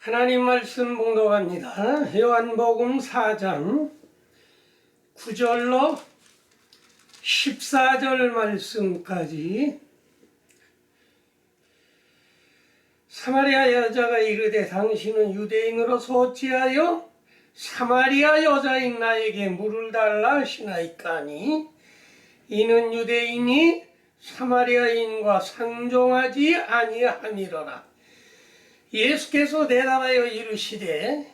하나님 말씀 봉독합니다. 요한복음 4장 9절로 14절 말씀까지. 사마리아 여자가 이르되 당신은 유대인으로서 어찌하여 사마리아 여자인 나에게 물을 달라 하시나이까니 이는 유대인이 사마리아인과 상종하지 아니함이로라. 예수께서 대답하여 이르시되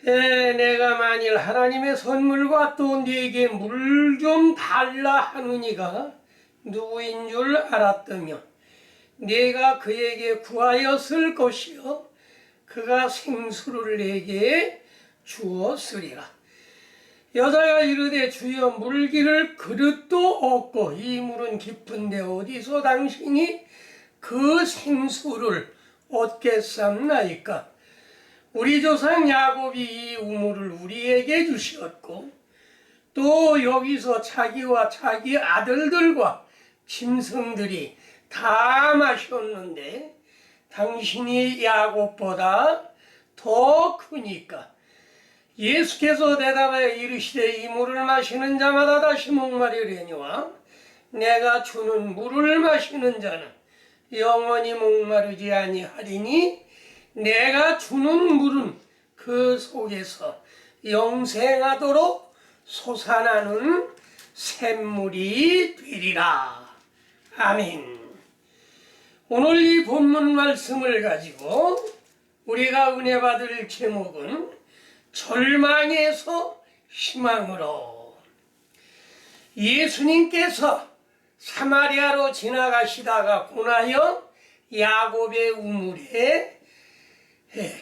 내가 만일 하나님의 선물과 또 네게 물 좀 달라 하느니가 누구인 줄 알았다면 네가 그에게 구하였을 것이요 그가 생수를 내게 주었으리라. 여자가 이르되 주여 물기를 그릇도 없고 이 물은 깊은데 어디서 당신이 그 생수를 얻겠삼나이까? 우리 조상 야곱이 이 우물을 우리에게 주시었고 또 여기서 자기와 자기 아들들과 짐승들이 다 마셨는데 당신이 야곱보다 더 크니까. 예수께서 대답하여 이르시되 이 물을 마시는 자마다 다시 목마르려니와 내가 주는 물을 마시는 자는 영원히 목마르지 아니하리니 내가 주는 물은 그 속에서 영생하도록 솟아나는 샘물이 되리라. 아멘. 오늘 이 본문 말씀을 가지고 우리가 은혜 받을 제목은 절망에서 희망으로. 예수님께서 사마리아로 지나가시다가 고나여 야곱의 우물에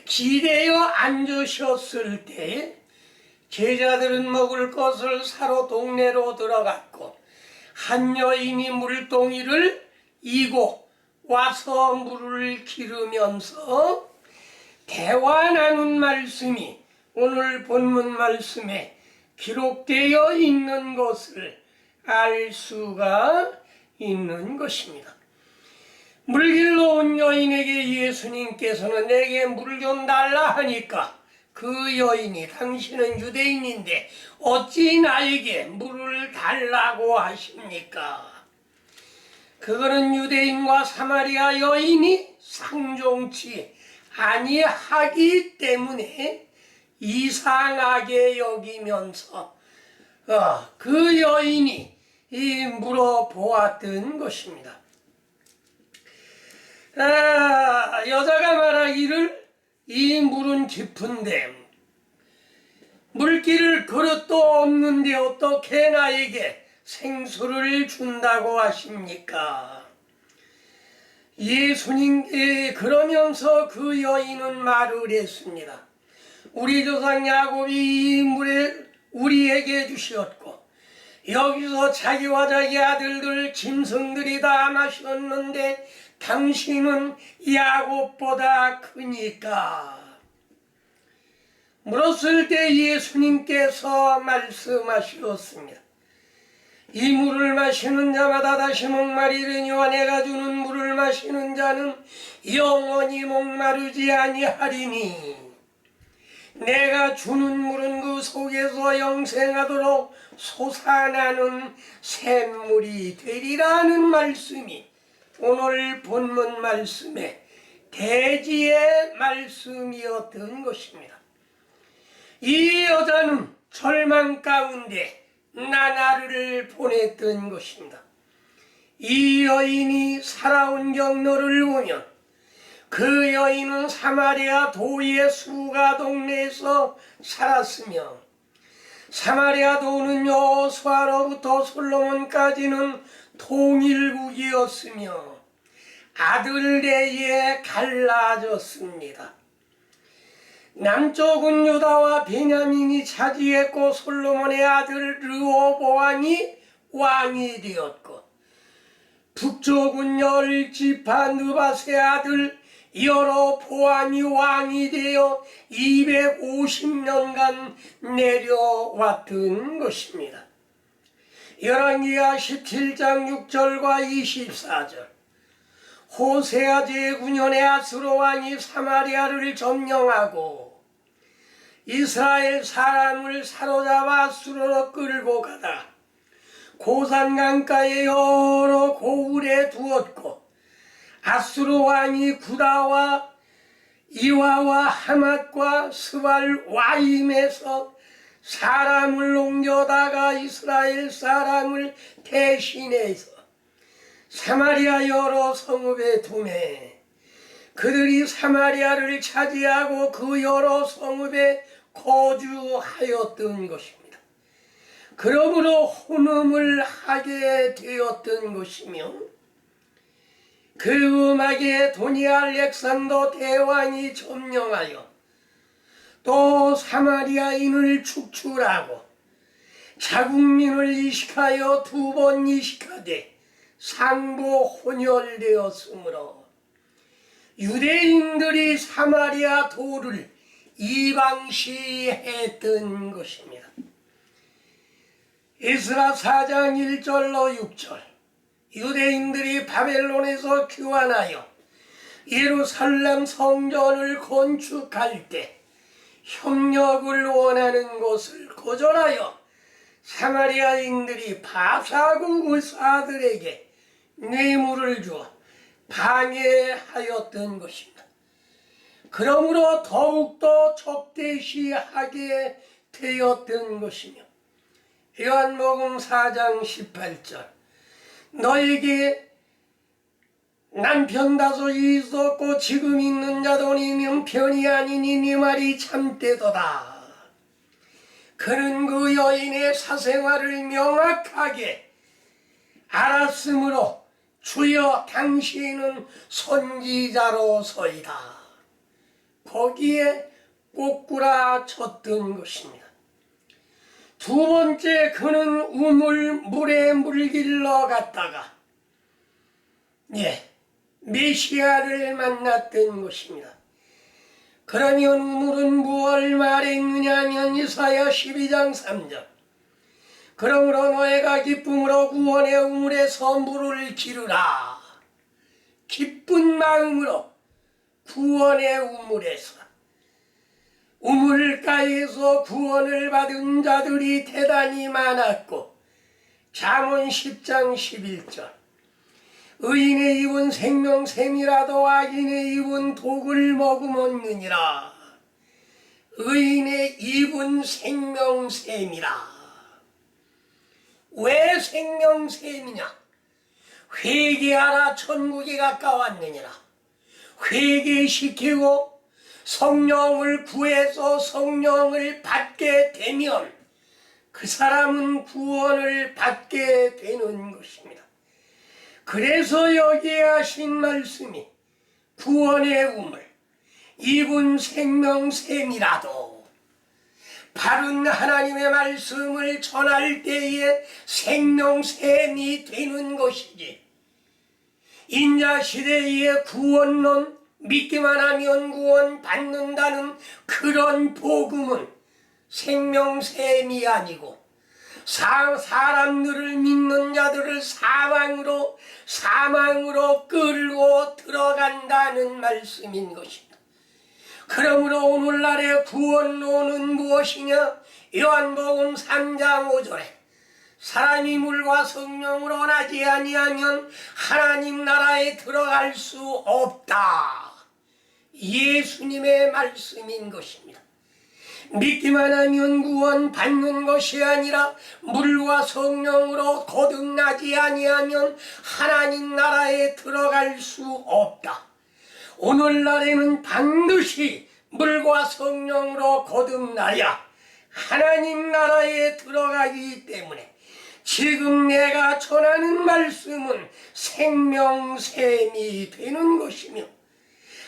기대어 앉으셨을 때 제자들은 먹을 것을 사러 동네로 들어갔고 한 여인이 물동이를 이고 와서 물을 기르면서 대화 나눈 말씀이 오늘 본문 말씀에 기록되어 있는 것을 알 수가 있는 것입니다. 물길로 온 여인에게 예수님께서는 내게 물 좀 달라 하니까 그 여인이 당신은 유대인인데 어찌 나에게 물을 달라고 하십니까? 그거는 유대인과 사마리아 여인이 상종치 아니하기 때문에 이상하게 여기면서 그 여인이 물어보았던 것입니다. 여자가 말하기를 이 물은 깊은데 물기를 그릇도 없는데 어떻게 나에게 생수를 준다고 하십니까? 예수님께 그러면서 그 여인은 말을 했습니다. 우리 조상 야곱이 이 물을 우리에게 주셨고 여기서 자기와 자기 아들들 짐승들이 다 마셨는데 당신은 야곱보다 크니까. 물었을 때 예수님께서 말씀하셨습니다. 이 물을 마시는 자마다 다시 목마르려니와 내가 주는 물을 마시는 자는 영원히 목마르지 아니하리니 내가 주는 물은 그 속에서 영생하도록 솟아나는 샘물이 되리라는 말씀이 오늘 본문 말씀에 대지의 말씀이었던 것입니다. 이 여자는 절망 가운데 나날을 보냈던 것입니다. 이 여인이 살아온 경로를 보면 그 여인은 사마리아 도의 수가 동네에서 살았으며 사마리아 도는 여호수아로부터 솔로몬까지는 통일국이었으며 아들내에 갈라졌습니다. 남쪽은 유다와 베냐민이 차지했고 솔로몬의 아들 르호보암이 왕이 되었고 북쪽은 열 지파 느밧의 아들 여로보암이 왕이 되어 250년간 내려왔던 것입니다. 열왕기하 17장 6절과 24절 호세아 제9년에 아수르 왕이 사마리아를 점령하고 이스라엘 사람을 사로잡아 아수르로 끌고 가다 고산 강가의 여러 고을에 두었고 아수르 왕이 구다와 이와와 하맛과 스발 와임에서 사람을 옮겨다가 이스라엘 사람을 대신해서 사마리아 여러 성읍에 두매 그들이 사마리아를 차지하고 그 여러 성읍에 거주하였던 것입니다. 그러므로 혼음을 하게 되었던 것이며 그 음악에 도니 알렉산더 대왕이 점령하여 또 사마리아인을 축출하고 자국민을 이식하여 두 번 이식하되 상부 혼혈되었으므로 유대인들이 사마리아 도를 이방시했던 것입니다. 에스라 4장 1절로 6절 유대인들이 바벨론에서 귀환하여 예루살렘 성전을 건축할 때 협력을 원하는 것을 거절하여 사마리아인들이 바사국 의사들에게 뇌물을 주어 방해하였던 것입니다. 그러므로 더욱더 적대시하게 되었던 것이며 요한복음 4장 18절 너에게 남편 다섯이 있었고 지금 있는 자도 네 편이 아니니 네 말이 참되도다. 그는 그 여인의 사생활을 명확하게 알았으므로 주여 당신은 선지자로서이다. 거기에 꼬꾸라쳤던 것입니다. 두 번째 그는 우물 물에 물길러 갔다가 메시아를 만났던 것입니다. 그러면 우물은 무엇을 말했느냐면 이사야 12장 3절 그러므로 너희가 기쁨으로 구원의 우물에서 물을 기르라. 기쁜 마음으로 구원의 우물에서 우물가에서 구원을 받은 자들이 대단히 많았고 잠언 10장 11절 의인의 입은 생명샘이라도 악인의 입은 독을 머금었느니라. 의인의 입은 생명샘이라. 왜 생명샘이냐? 회개하라 천국이 가까웠느니라. 회개시키고 성령을 구해서 성령을 받게 되면 그 사람은 구원을 받게 되는 것입니다. 그래서 여기에 하신 말씀이 구원의 우물, 입은 생명샘이라도 바른 하나님의 말씀을 전할 때에 생명샘이 되는 것이지 인자시대의 구원론 믿기만 하면 구원 받는다는 그런 복음은 생명샘이 아니고 사람들을 믿는 자들을 사망으로 끌고 들어간다는 말씀인 것입니다. 그러므로 오늘날의 구원론은 무엇이냐? 요한복음 3장 5절에 사람이 물과 성령으로 나지 아니하면 하나님 나라에 들어갈 수 없다. 예수님의 말씀인 것입니다. 믿기만 하면 구원 받는 것이 아니라 물과 성령으로 거듭나지 아니하면 하나님 나라에 들어갈 수 없다. 오늘날에는 반드시 물과 성령으로 거듭나야 하나님 나라에 들어가기 때문에 지금 내가 전하는 말씀은 생명샘이 되는 것이며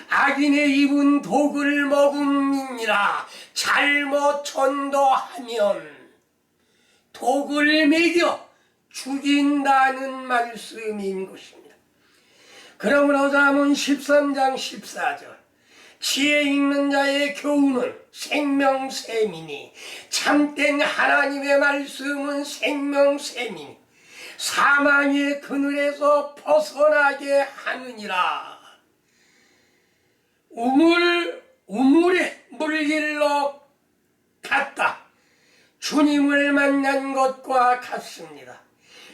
악인의 입은 독을 머금니라. 잘못 전도하면 독을 먹여 죽인다는 말씀인 것입니다. 그러므로 잠언 13장 14절 지혜 있는 자의 교훈은 생명샘이니 참된 하나님의 말씀은 생명샘이니 사망의 그늘에서 벗어나게 하느니라. 우물의 물길로 갔다 주님을 만난 것과 같습니다.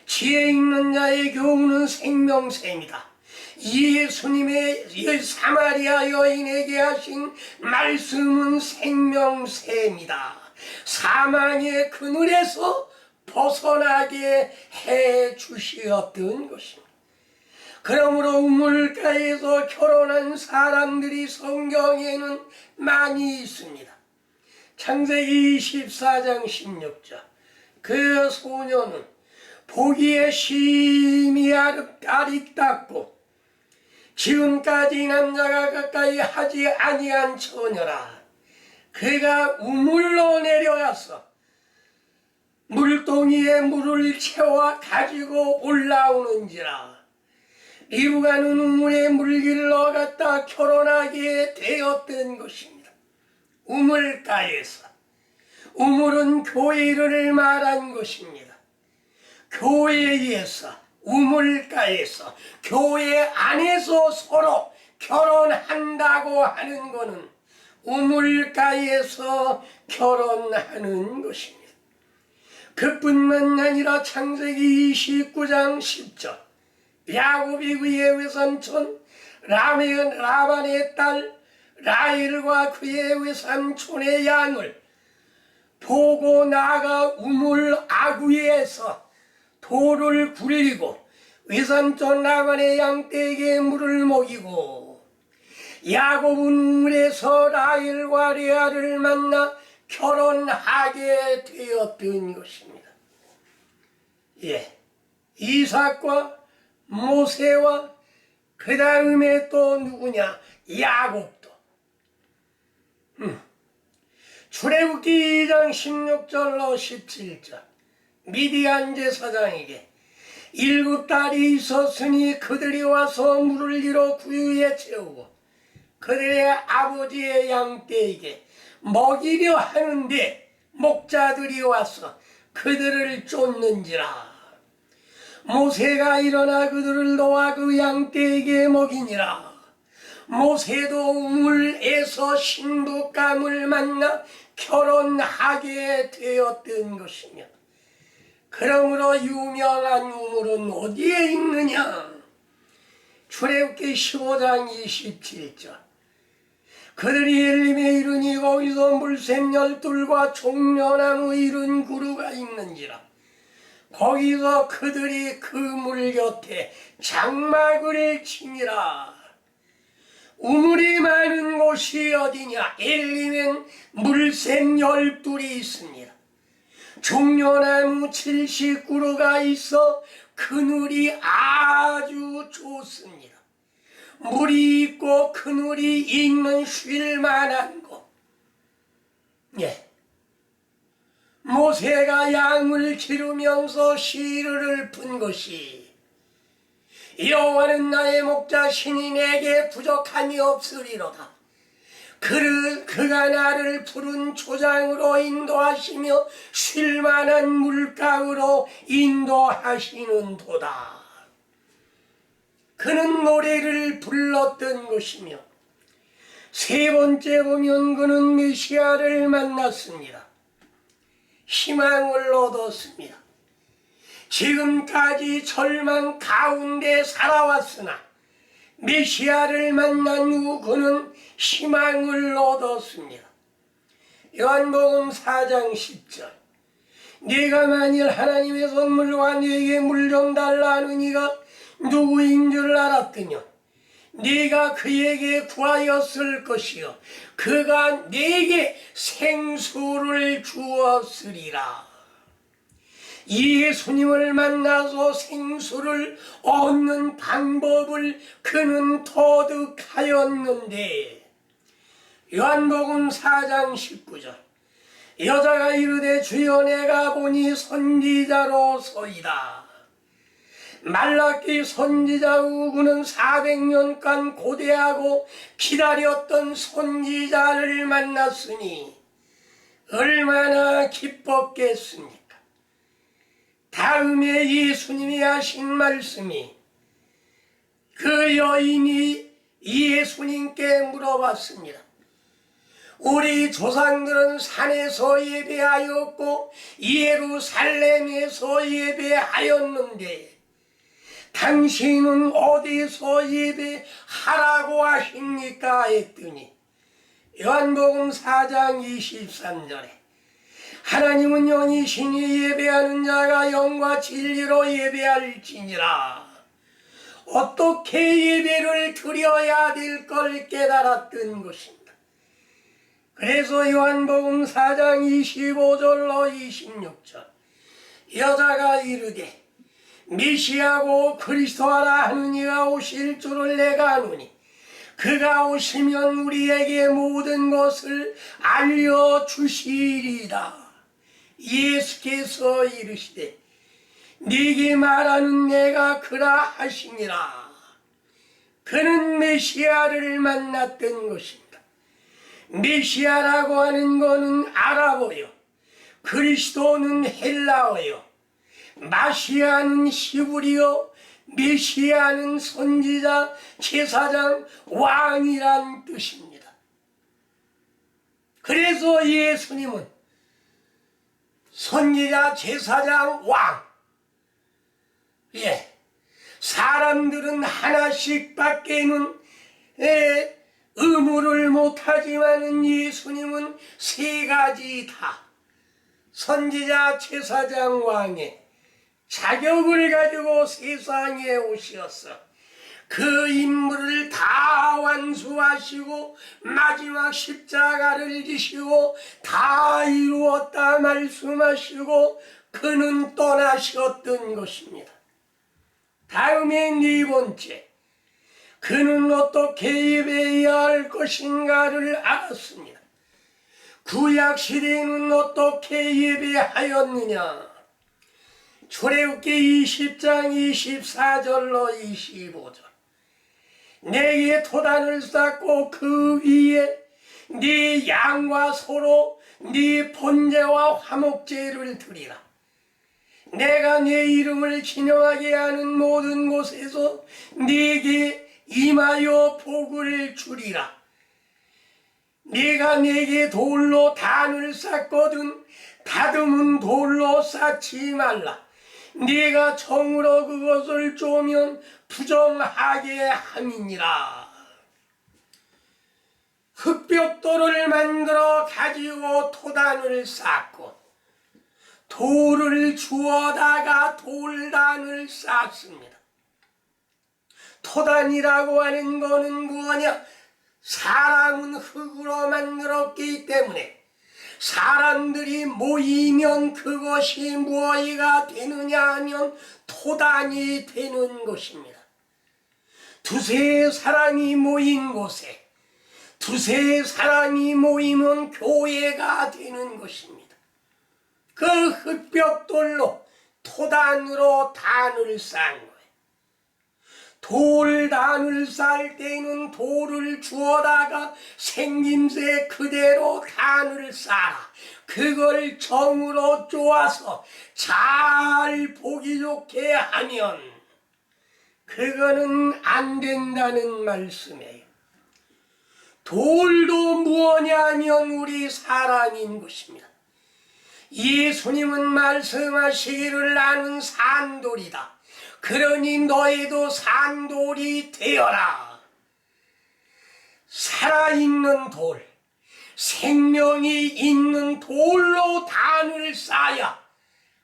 지혜 있는 자의 교훈은 생명새입니다. 예수님의 사마리아 여인에게 하신 말씀은 생명새입니다. 사망의 그늘에서 벗어나게 해 주시었던 것입니다. 그러므로 우물가에서 결혼한 사람들이 성경에는 많이 있습니다. 창세기 24장 16절, 그 소녀는 보기에 심히 아리따고 지금까지 남자가 가까이 하지 아니한 처녀라. 그가 우물로 내려가서 물동이에 물을 채워 가지고 올라오는지라. 리브가는 우물에 물길로 갔다 결혼하게 되었던 것입니다. 우물가에서. 우물은 교회를 말한 것입니다. 교회에서, 우물가에서, 교회 안에서 서로 결혼한다고 하는 것은 우물가에서 결혼하는 것입니다. 그뿐만 아니라 창세기 29장 10절, 야곱이 그의 외삼촌 라반의 딸 라헬과 그의 외삼촌의 양을 보고 나가 우물 아구에서 돌을 굴리고 외삼촌 라반의 양떼에게 물을 먹이고, 야곱은 우물에서 라헬과 레아를 만나 결혼하게 되었던 것입니다. 이삭과 모세와 그 다음에 또 누구냐? 야곱도. 출애굽기 2장 16절로 17절, 미디안 제사장에게 7딸이 있었으니 그들이 와서 물을 이로 구유에 채우고 그들의 아버지의 양떼에게 먹이려 하는데 목자들이 와서 그들을 쫓는지라. 모세가 일어나 그들을 놓아 그 양떼에게 먹이니라. 모세도 우물에서 신부감을 만나 결혼하게 되었던 것이며, 그러므로 유명한 우물은 어디에 있느냐? 출애굽기 15장 27절, 그들이 엘림에 이르니 거기서 물샘 12과 종려나무 이른 구루가 있는지라. 거기서 그들이 그 물 곁에 장막을 치니라. 우물이 많은 곳이 어디냐? 엘림엔 물샘 12이 있습니다. 종려나무 70그루가 있어 그늘이 아주 좋습니다. 물이 있고 그늘이 있는 쉴만한 곳. 모세가 양을 기르면서 시르를 푼 것이, 여호와는 나의 목자 신이 내게 부족함이 없으리로다. 그가 나를 푸른 초장으로 인도하시며 쉴만한 물가로 인도하시는도다. 그는 노래를 불렀던 것이며, 세 번째 보면 그는 메시아를 만났습니다. 희망을 얻었습니다. 지금까지 절망 가운데 살아왔으나 메시아를 만난 후 그는 희망을 얻었습니다. 요한복음 4장 10절, 네가 만일 하나님의 선물과 네게 물 좀 달라 하는 이가 누구인 줄 알았더냐? 네가 그에게 구하였을 것이요 그가 네게 생수를 주었으리라. 예수님을 만나서 생수를 얻는 방법을 그는 터득하였는데, 요한복음 4장 19절, 여자가 이르되 주여 내가 보니 선지자로소이다. 말라기 선지자 후 그는 400년간 고대하고 기다렸던 선지자를 만났으니 얼마나 기뻤겠습니까? 다음에 예수님이 하신 말씀이, 그 여인이 예수님께 물어봤습니다. 우리 조상들은 산에서 예배하였고 예루살렘에서 예배하였는데 당신은 어디서 예배하라고 하십니까? 했더니 요한복음 4장 23절에 하나님은 영이시니 예배하는 자가 영과 진리로 예배할지니라. 어떻게 예배를 드려야 될 걸 깨달았던 것입니다. 그래서 요한복음 4장 25절로 26절 여자가 이르되 메시아고 그리스도라 하는 이가 오실 줄을 내가 아노니 그가 오시면 우리에게 모든 것을 알려주시리라. 예수께서 이르시되 네게 말하는 내가 그라 하시니라. 그는 메시아를 만났던 것입니다. 메시아라고 하는 것은 아랍어요, 그리스도는 헬라어요, 마시아는 히브리어, 메시아는 선지자, 제사장, 왕이란 뜻입니다. 그래서 예수님은 선지자, 제사장, 왕, 사람들은 하나씩 밖에는 의무를 못하지만 예수님은 세 가지 다 선지자, 제사장, 왕의 자격을 가지고 세상에 오셨어. 그 임무를 다 완수하시고 마지막 십자가를 지시고 다 이루었다 말씀하시고 그는 떠나셨던 것입니다. 다음에 네 번째, 그는 어떻게 예배해야 할 것인가를 알았습니다. 구약시대에는 어떻게 예배하였느냐. 출애굽기 20장 24절로 25절 내게 토단을 쌓고 그 위에 네 양과 소로 네 번제와 화목제를 드리라. 내가 내 이름을 기념하게 하는 모든 곳에서 네게 임하여 복을 주리라. 네가 내게 돌로 단을 쌓거든 다듬은 돌로 쌓지 말라. 네가 정으로 그것을 쪼면 부정하게 함이니라. 흙벽돌을 만들어 가지고 토단을 쌓고 돌을 주워다가 돌단을 쌓습니다. 토단이라고 하는 거는 무엇이냐? 사람은 흙으로 만들었기 때문에 사람들이 모이면 그것이 무엇이가 되느냐 하면 토단이 되는 것입니다. 두세 사람이 모인 곳에 두세 사람이 모이면 교회가 되는 것입니다. 그 흙벽돌로 토단으로 단을 쌓은 거예요. 돌단을 쌓을 때는 돌을 주워다가 생김새 그대로 단을 쌓아 그걸 정으로 쪼아서 잘 보기 좋게 하면 그거는 안 된다는 말씀이에요. 돌도 무엇이냐면 우리 사람인 것입니다. 예수님은 말씀하시기를 나는 산돌이다. 그러니 너희도 산돌이 되어라. 살아있는 돌, 생명이 있는 돌로 단을 쌓아야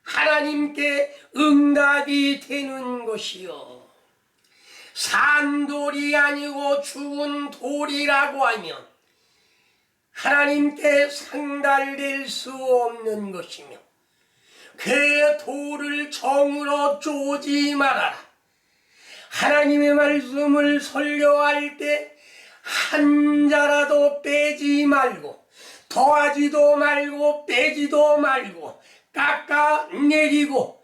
하나님께 응답이 되는 것이요. 산돌이 아니고 죽은 돌이라고 하면 하나님께 상달될 수 없는 것이며 그 돌을 정으로 쪼지 말아라. 하나님의 말씀을 설교할 때 한 자라도 빼지 말고 더하지도 말고 빼지도 말고 깎아내리고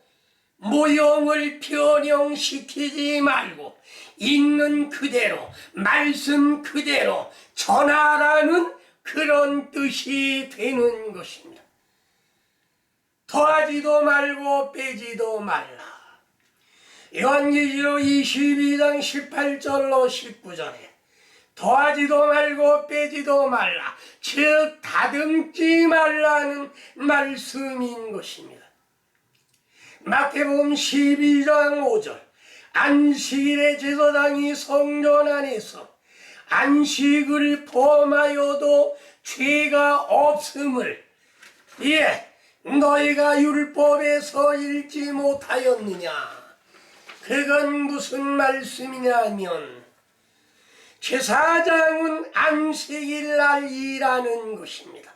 모형을 변형시키지 말고 있는 그대로 말씀 그대로 전하라는 그런 뜻이 되는 것입니다. 더하지도 말고 빼지도 말라. 요한계시록 22장 18절로 19절에 더하지도 말고 빼지도 말라, 즉 다듬지 말라는 말씀인 것입니다. 마태복음 12장 5절, 안식일에 제사장이 성전 안에서 안식을 범하여도 죄가 없음을 너희가 율법에서 읽지 못하였느냐. 그건 무슨 말씀이냐 하면 제사장은 안식일 날 일하는 것입니다.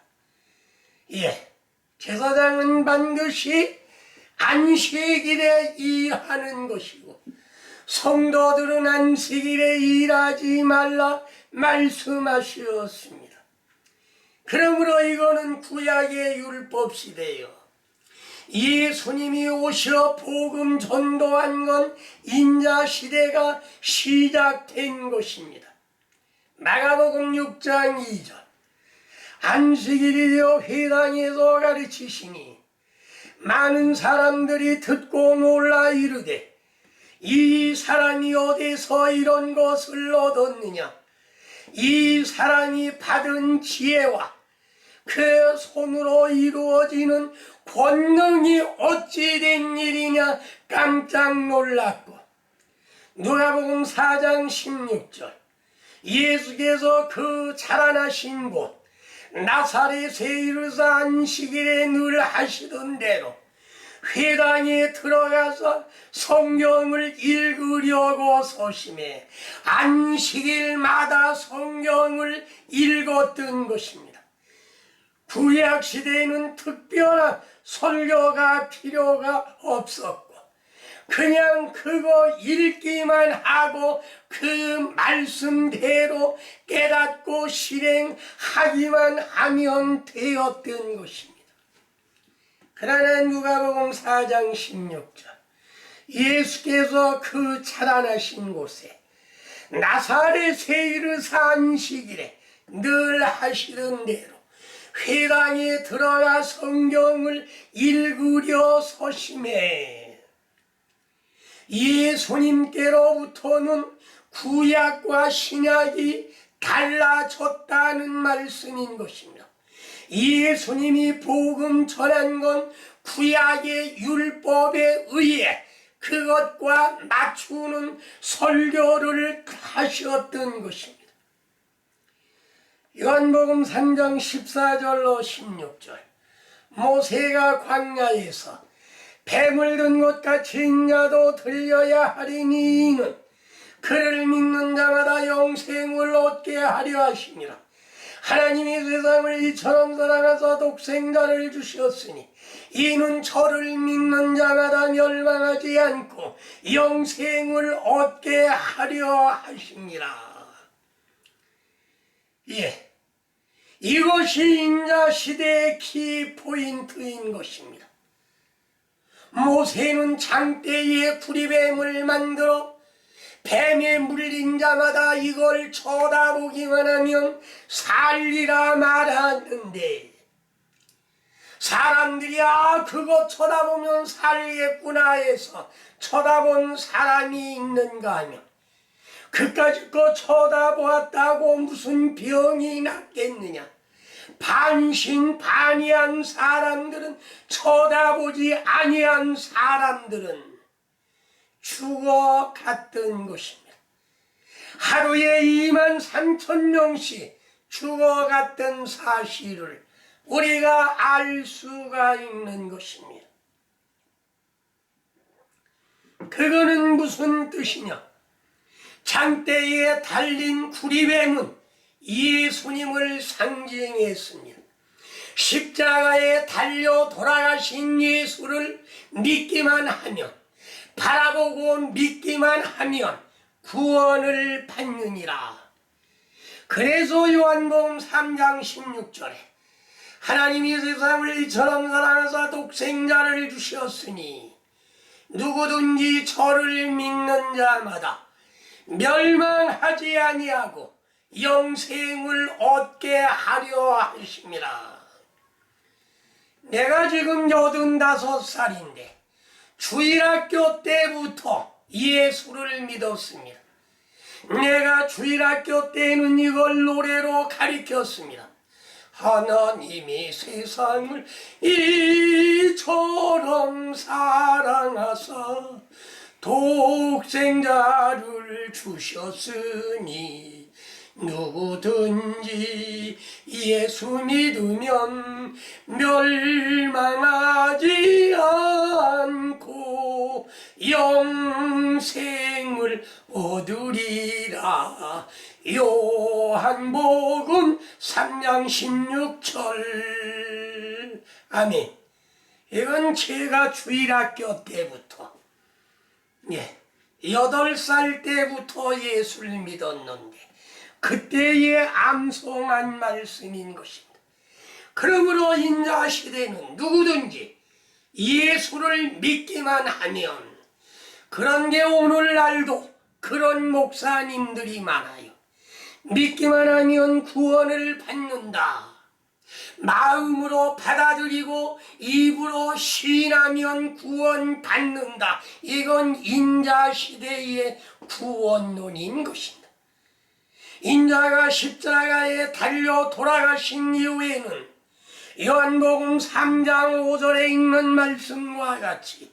제사장은 반드시 안식일에 일하는 것이고 성도들은 안식일에 일하지 말라 말씀하셨습니다. 그러므로 이거는 구약의 율법 시대예요. 예수님이 오셔 복음 전도한 건 인자 시대가 시작된 것입니다. 마가복음 6장 2절, 안식일이 되어 회당에서 가르치시니 많은 사람들이 듣고 놀라 이르되 이 사람이 어디서 이런 것을 얻었느냐. 이 사람이 받은 지혜와 그 손으로 이루어지는 권능이 어찌 된 일이냐 깜짝 놀랐고, 누가복음 4장 16절, 예수께서 그 자라나신 곳 나사렛에 이르사 안식일에 늘 하시던 대로 회당에 들어가서 성경을 읽으려고 소심해 안식일마다 성경을 읽었던 것입니다. 구약시대에는 특별한 설교가 필요가 없었고 그냥 그거 읽기만 하고 그 말씀대로 깨닫고 실행하기만 하면 되었던 것입니다. 그러나 누가복음 4장 16절, 예수께서 그 자라나신 곳에 나사렛에 이르사 안식일에 늘 하시던 대로 회당에 들어가 성경을 읽으려 소심해 예수님께로부터는 구약과 신약이 달라졌다는 말씀인 것입니다. 예수님이 복음 전한 건 구약의 율법에 의해 그것과 맞추는 설교를 하셨던 것입니다. 요한복음 3장 14절로 16절, 모세가 광야에서 뱀을 든 것 같이 인자도 들려야 하리니 이는 그를 믿는 자마다 영생을 얻게 하려 하심이라. 하나님이 세상을 이처럼 사랑하사 독생자를 주셨으니 이는 저를 믿는 자마다 멸망하지 않고 영생을 얻게 하려 하심이라. 이것이 인자시대의 키포인트인 것입니다. 모세는 장대에 구리뱀을 만들어 뱀에 물린 자마다 이걸 쳐다보기만 하면 살리라 말하는데, 사람들이 그거 쳐다보면 살겠구나 해서 쳐다본 사람이 있는가 하면 그까짓 거 쳐다보았다고 무슨 병이 낫겠느냐. 반신반의한 사람들은, 쳐다보지 아니한 사람들은 죽어갔던 것입니다. 하루에 23,000명씩 죽어갔던 사실을 우리가 알 수가 있는 것입니다. 그거는 무슨 뜻이냐? 장대에 달린 구리뱀은 예수님을 상징했습니다. 십자가에 달려 돌아가신 예수를 믿기만 하면, 바라보고 믿기만 하면 구원을 받느니라. 그래서 요한복음 3장 16절에 하나님이 세상을 이처럼 사랑하사 독생자를 주셨으니 누구든지 저를 믿는 자마다 멸망하지 아니하고 영생을 얻게 하려 하심이라. 내가 지금 85살인데 주일학교 때부터 예수를 믿었습니다. 내가 주일학교 때는 이걸 노래로 가르쳤습니다. 하나님이 세상을 이처럼 사랑하사 독생자를 주셨으니 누구든지 예수 믿으면 멸망하지 않고 영생을 얻으리라. 요한복음 3장 16절. 아멘. 이건 제가 주일학교 때부터 8살 때부터 예수를 믿었는데 그때에 암송한 말씀인 것입니다. 그러므로 인자시대는 누구든지 예수를 믿기만 하면, 그런 게 오늘날도 그런 목사님들이 많아요. 믿기만 하면 구원을 받는다. 마음으로 받아들이고 입으로 시인하면 구원 받는다. 이건 인자시대의 구원론인 것입니다. 인자가 십자가에 달려 돌아가신 이후에는 요한복음 3장 5절에 있는 말씀과 같이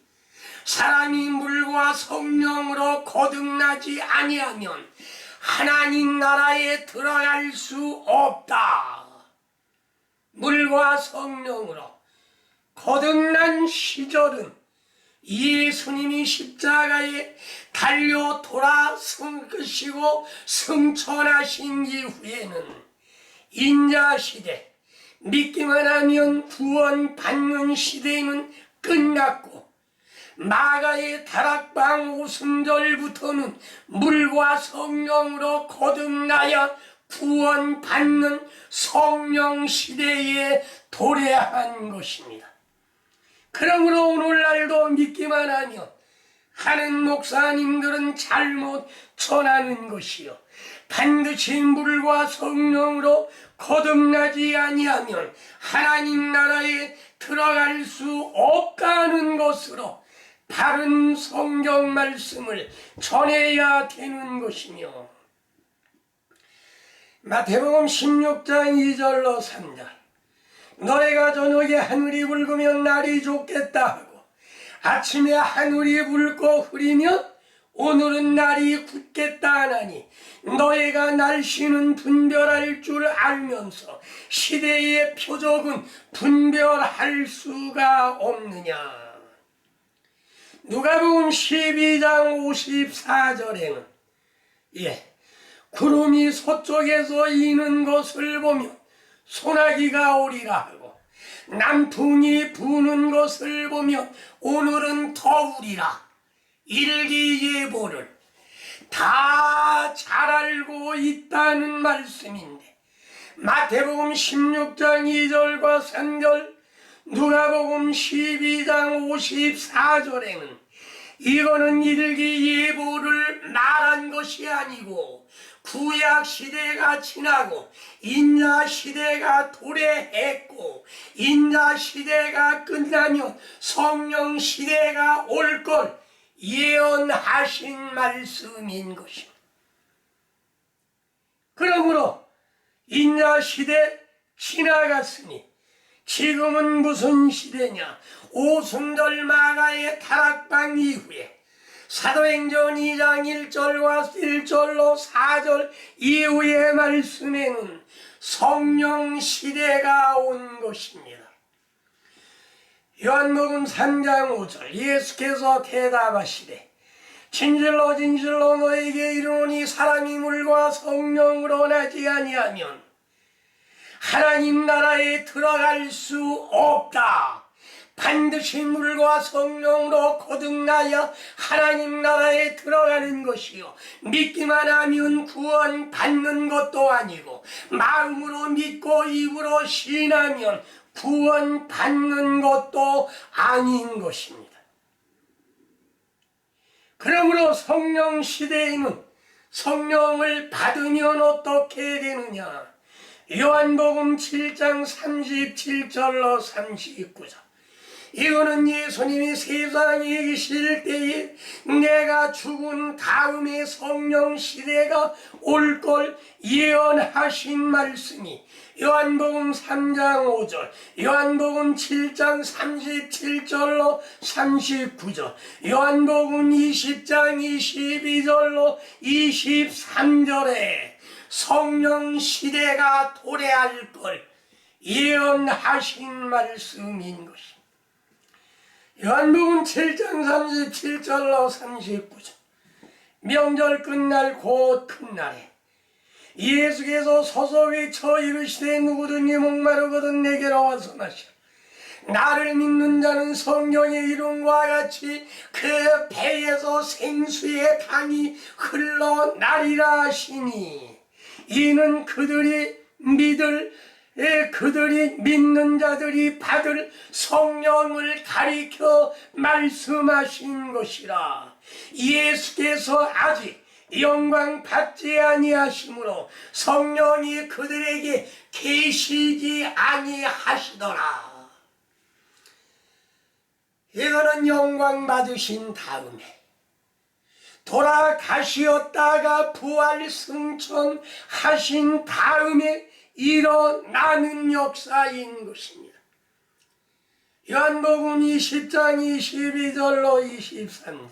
사람이 물과 성령으로 거듭나지 아니하면 하나님 나라에 들어갈 수 없다. 물과 성령으로 거듭난 시절은 예수님이 십자가에 달려 돌아서시고 승천하신 이후에는 인자시대, 믿기만 하면 구원받는 시대는 끝났고, 마가의 다락방 오순절부터는 물과 성령으로 거듭나야 구원받는 성령 시대에 도래한 것입니다. 그러므로 오늘날도 믿기만 하면 하는 목사님들은 잘못 전하는 것이요, 반드시 물과 성령으로 거듭나지 아니하면 하나님 나라에 들어갈 수 없다는 것으로 바른 성경 말씀을 전해야 되는 것이며, 마태복음 16장 2절로 3절, 너희가 저녁에 하늘이 붉으면 날이 좋겠다 하고 아침에 하늘이 붉고 흐리면 오늘은 날이 굳겠다 하나니 너희가 날씨는 분별할 줄 알면서 시대의 표적은 분별할 수가 없느냐. 누가복음 12장 54절에는 구름이 서쪽에서 이는 것을 보며 소나기가 오리라 하고 남풍이 부는 것을 보며 오늘은 더우리라, 일기예보를 다 잘 알고 있다는 말씀인데, 마태복음 16장 2절과 3절, 누가복음 12장 54절에는 이거는 일기예보를 말한 것이 아니고 구약시대가 지나고 인자시대가 도래했고 인자시대가 끝나면 성령시대가 올 걸 예언하신 말씀인 것입니다. 그러므로 인자시대 지나갔으니 지금은 무슨 시대냐? 오순절 마가의 다락방 이후에 사도행전 2장 1절로 4절 이후의 말씀에는 성령 시대가 온 것입니다. 요한복음 3장 5절, 예수께서 대답하시되 진실로 진실로 너에게 이르노니 사람이 물과 성령으로 나지 아니하면 하나님 나라에 들어갈 수 없다. 반드시 물과 성령으로 거듭나야 하나님 나라에 들어가는 것이요, 믿기만 하면 구원 받는 것도 아니고 마음으로 믿고 입으로 시인하면 구원 받는 것도 아닌 것입니다. 그러므로 성령 시대에는 성령을 받으면 어떻게 되느냐? 요한복음 7장 37절로 39절. 이거는 예수님이 세상에 계실 때에 내가 죽은 다음에 성령 시대가 올 걸 예언하신 말씀이 요한복음 3장 5절, 요한복음 7장 37절로 39절, 요한복음 20장 22절로 23절에 성령 시대가 도래할 걸 예언하신 말씀인 것입니다. 요한복음 7장 37절로 39절. 명절 끝날 곧 큰날에 예수께서 서서 외쳐 이르시되 누구든지 목마르거든 내게로 와서 마시라. 나를 믿는 자는 성경의 이름과 같이 그 배에서 생수의 강이 흘러나리라 하시니, 이는 그들이 믿는 자들이 받을 성령을 가리켜 말씀하신 것이라. 예수께서 아직 영광 받지 아니하심으로 성령이 그들에게 계시지 아니하시더라. 이거는 영광 받으신 다음에 돌아가시었다가 부활 승천하신 다음에 일어나는 역사인 것입니다. 요한복음 20장 22절로 23절.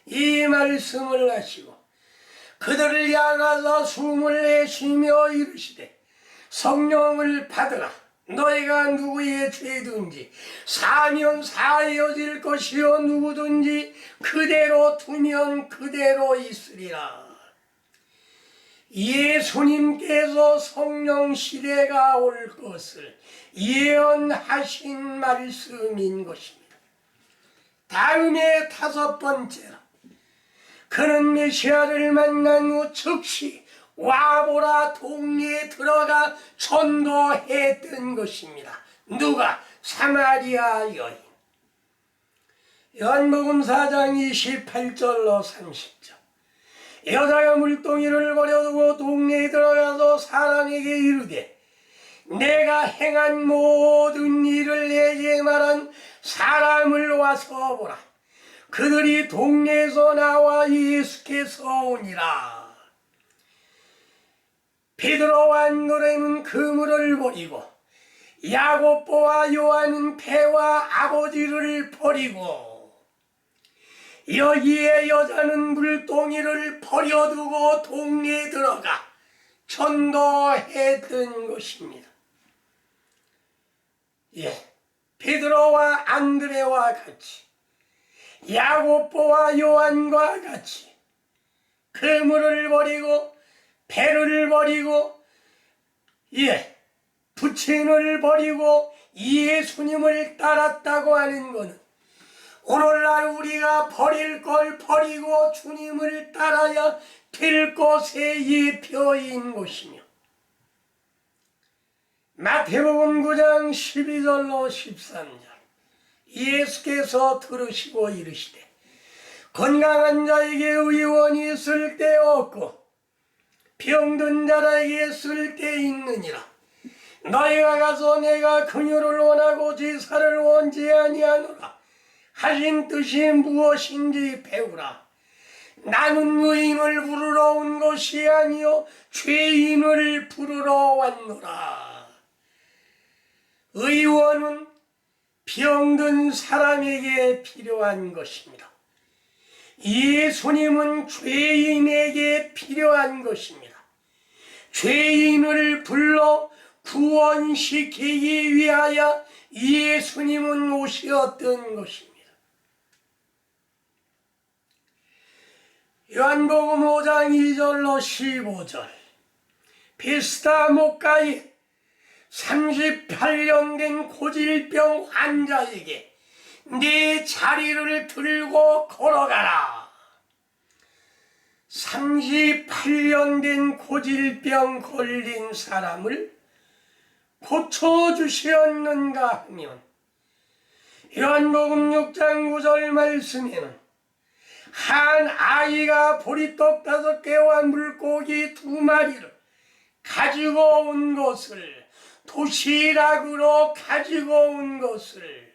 이 말씀을 하시고 그들을 향하사 숨을 내쉬며 이르시되 성령을 받으라. 너희가 누구의 죄든지 사하면 사하여질 것이요 누구든지 그대로 두면 그대로 있으리라. 예수님께서 성령 시대가 올 것을 예언하신 말씀인 것입니다. 다음에 다섯 번째로, 그는 메시아를 만난 후 즉시 와보라 동네에 들어가 전도했던 것입니다. 누가? 사마리아 여인. 요한복음 4장 28절로 30절. 여자가 물동이를 버려두고 동네에 들어가서 사람에게 이르되 내가 행한 모든 일을 내게 말한 사람을 와서 보라. 그들이 동네에서 나와 예수께서 오니라. 베드로와 안드레는 그물을 버리고 야고보와 요한은 배와 아버지를 버리고 여기에 여자는 물동이를 버려두고 동네에 들어가 전도했던 것입니다. 베드로와 안드레와 같이, 야고보와 요한과 같이 그물을 버리고 배를 버리고 부친을 버리고 예수님을 따랐다고 하는 것은 오늘날 우리가 버릴 걸 버리고 주님을 따라야 될 것의 예표인 것이며, 마태복음 9장 12절로 13절. 예수께서 들으시고 이르시되 건강한 자에게 의원이 쓸데없고 병든 자에게 쓸데있느니라. 너희가 가서 내가 긍휼을 원하고 제사를 원치 아니하노라 하신 뜻이 무엇인지 배우라. 나는 의인을 부르러 온 것이 아니요 죄인을 부르러 왔노라. 의원은 병든 사람에게 필요한 것입니다. 예수님은 죄인에게 필요한 것입니다. 죄인을 불러 구원시키기 위하여 예수님은 오셨던 것입니다. 요한복음 5장 2절로 15절. 베스다 목가에 38년 된 고질병 환자에게 네 자리를 들고 걸어가라. 38년 된 고질병 걸린 사람을 고쳐주시었는가 하면, 요한복음 6장 9절 말씀에는 한 아이가 보리떡 5개와 물고기 2마리를 가지고 온 것을, 도시락으로 가지고 온 것을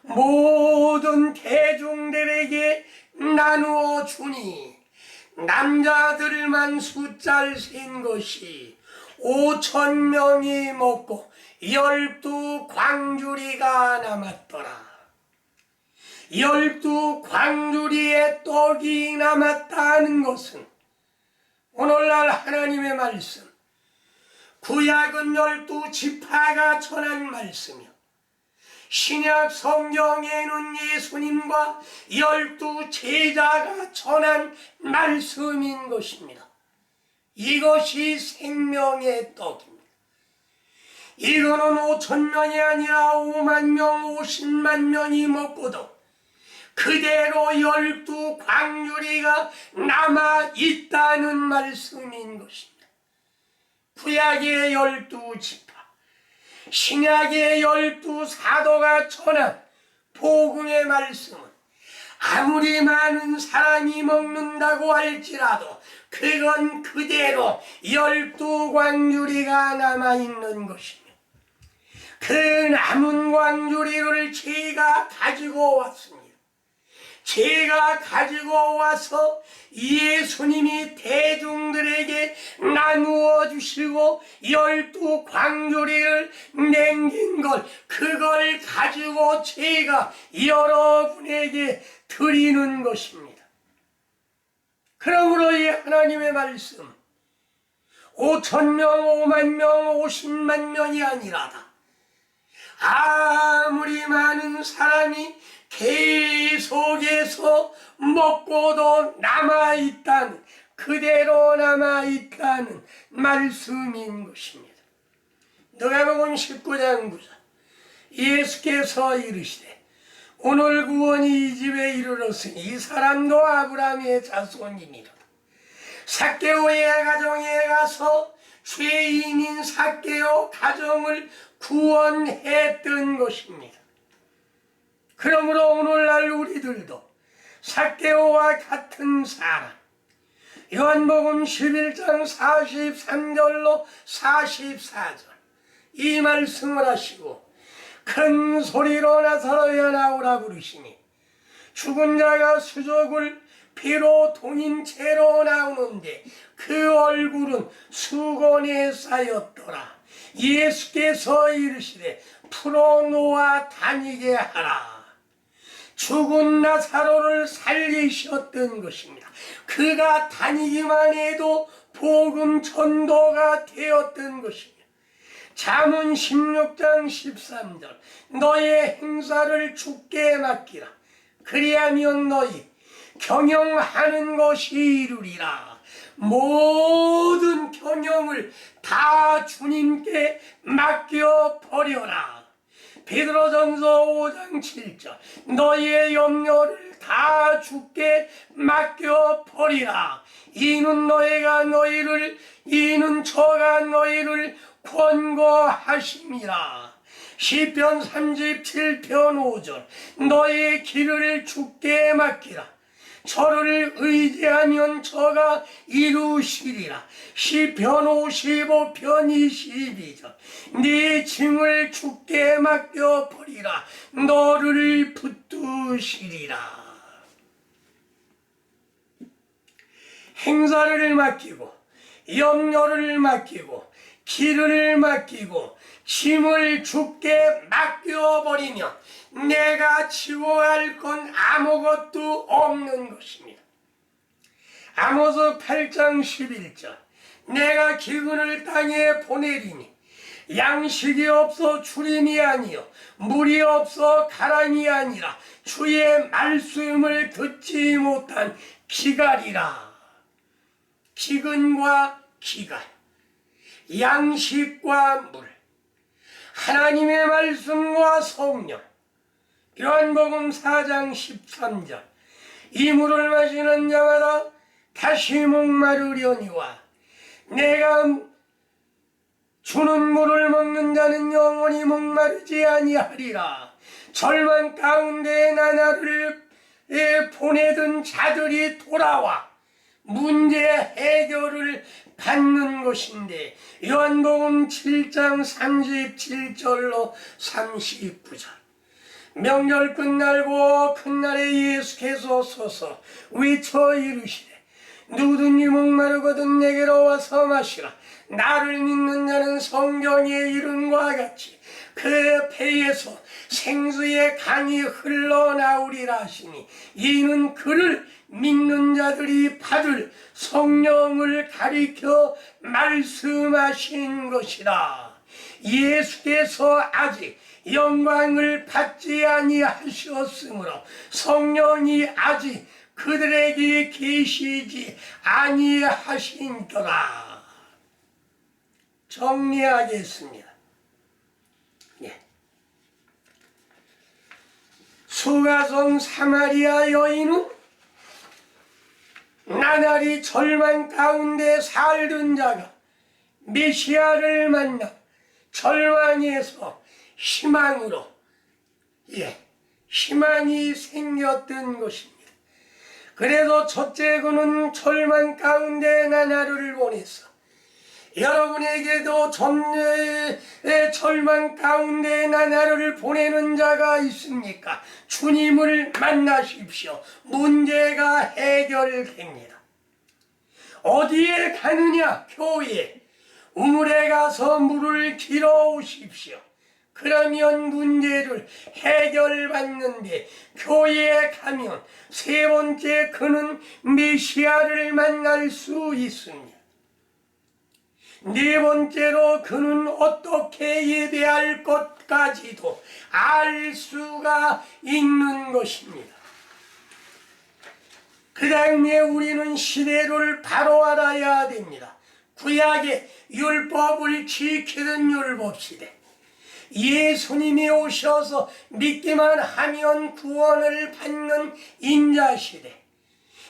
모든 대중들에게 나누어 주니 남자들만 숫자를 센 것이 5,000명이 먹고 12광주리가 남았더라. 12광주리의 떡이 남았다는 것은 오늘날 하나님의 말씀, 구약은 12지파가 전한 말씀이요, 신약 성경에는 예수님과 12제자가 전한 말씀인 것입니다. 이것이 생명의 떡입니다. 이거는 5,000명이 아니라 5만 명, 50만 명이 먹고도 그대로 12광주리가 남아있다는 말씀인 것입니다. 구약의 12지파, 신약의 12사도가 전한 복음의 말씀은 아무리 많은 사람이 먹는다고 할지라도 그건 그대로 12광주리가 남아있는 것입니다. 그 남은 광주리를 제가 가지고 왔습니다. 제가 가지고 와서 예수님이 대중들에게 나누어 주시고 12광주리를 남긴 것, 그걸 가지고 제가 여러분에게 드리는 것입니다. 그러므로 이 하나님의 말씀, 5,000명, 5만 명, 50만 명이 아니라다. 아무리 많은 사람이 계속해서 먹고도 남아있다는, 그대로 남아있다는 말씀인 것입니다. 누가복음 19장 9절, 예수께서 이르시되 오늘 구원이 이 집에 이르렀으니 이 사람도 아브라함의 자손이니라. 삭개오의 가정에 가서 죄인인 삭개오 가정을 구원했던 것입니다. 그러므로 오늘날 우리들도 삭개오와 같은 사람, 요한복음 11장 43절로 44절 이 말씀을 하시고 큰 소리로 나사로야 나오라 부르시니 죽은 자가 수족을 피로 동인 채로 나오는데 그 얼굴은 수건에 쌓였더라. 예수께서 이르시되 풀어놓아 다니게 하라. 죽은 나사로를 살리셨던 것입니다. 그가 다니기만 해도 복음 전도가 되었던 것입니다. 잠언 16장 13절, 너의 행사를 주께 맡기라. 그리하면 너희 경영하는 것이 이루리라. 모든 경영을 다 주님께 맡겨버려라. 베드로전서 5장 7절, 너희의 염려를 다 주께 맡겨버리라. 이는 저가 너희를 권고하심이라. 시편 37편 5절, 너의 길을 주께 맡기라. 저를 의지하면 저가 이루시리라. 시편 55편 22절, 네 짐을 주께 맡겨버리라. 너를 붙드시리라. 행사를 맡기고 염려를 맡기고 길을 맡기고 짐을 주께 맡겨버리면 내가 지고 갈 건 아무것도 없는 것입니다. 아모스 8장 11절, 내가 기근을 땅에 보내리니 양식이 없어 주림이 아니요 물이 없어 가람이 아니라 주의 말씀을 듣지 못한 기갈이라. 기근과 기갈, 양식과 물, 하나님의 말씀과 성령. 요한복음 4장 13절, 이 물을 마시는 자마다 다시 목마르려니와 내가 주는 물을 먹는 자는 영원히 목마르지 아니하리라. 절망 가운데 나날을 보내던 자들이 돌아와 문제 해결을 받는 것인데, 요한복음 7장 37절로 39절. 명절 끝날고 그날에 예수께서 서서 외쳐 이르시되 누구든지 목마르거든 내게로 와서 마시라. 나를 믿는 자는 성경의 이름과 같이 그 배에서 생수의 강이 흘러나오리라 하시니, 이는 그를 믿는 자들이 받을 성령을 가리켜 말씀하신 것이라. 예수께서 아직 영광을 받지 아니하셨으므로 성령이 아직 그들에게 계시지 아니하신도다. 정리하겠습니다. 수가성 사마리아 여인은 나날이 절망 가운데 살던 자가 메시아를 만나 절망에서 희망으로 희망이 생겼던 것입니다. 그래서 첫째, 그는 절망 가운데 나날을 보냈어. 여러분에게도 절망 가운데 나날을 보내는 자가 있습니까? 주님을 만나십시오. 문제가 해결됩니다. 어디에 가느냐? 교회. 우물에 가서 물을 길어 오십시오. 그러면 문제를 해결받는데, 교회에 가면 세 번째, 그는 메시아를 만날 수 있습니다. 네 번째로, 그는 어떻게 예배할 것까지도 알 수가 있는 것입니다. 그 다음에 우리는 시대를 바로 알아야 됩니다. 구약의 율법을 지키던 율법시대, 예수님이 오셔서 믿기만 하면 구원을 받는 인자시대,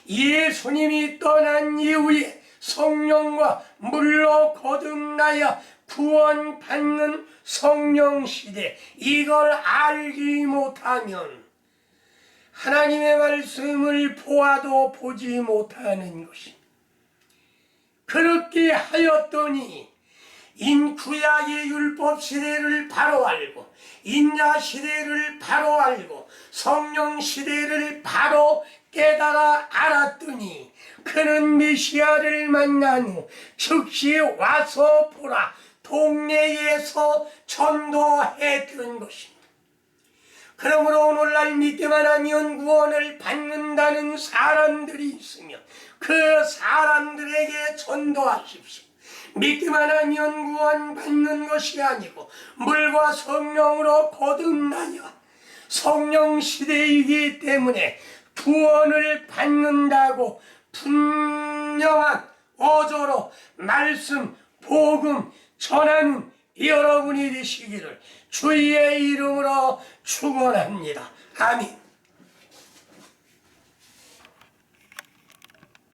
예수님이 떠난 이후에 성령과 물로 거듭나야 구원받는 성령시대, 이걸 알지 못하면 하나님의 말씀을 보아도 보지 못하는 것입니다. 그렇게 하였더니 구약의 율법 시대를 바로 알고, 인자 시대를 바로 알고, 성령 시대를 바로 깨달아 알았더니, 그는 메시아를 만난 후 즉시 와서 보라 동네에서 전도했던 것입니다. 그러므로 오늘날 믿기만 하면 구원을 받는다는 사람들이 있으면 그 사람들에게 전도하십시오. 믿기만 하면 구원받는 것이 아니고 물과 성령으로 거듭나여 성령 시대이기 때문에 구원을 받는다고 분명한 어조로 말씀, 복음 전하는 여러분이 되시기를 주의 이름으로 축원합니다. 아멘.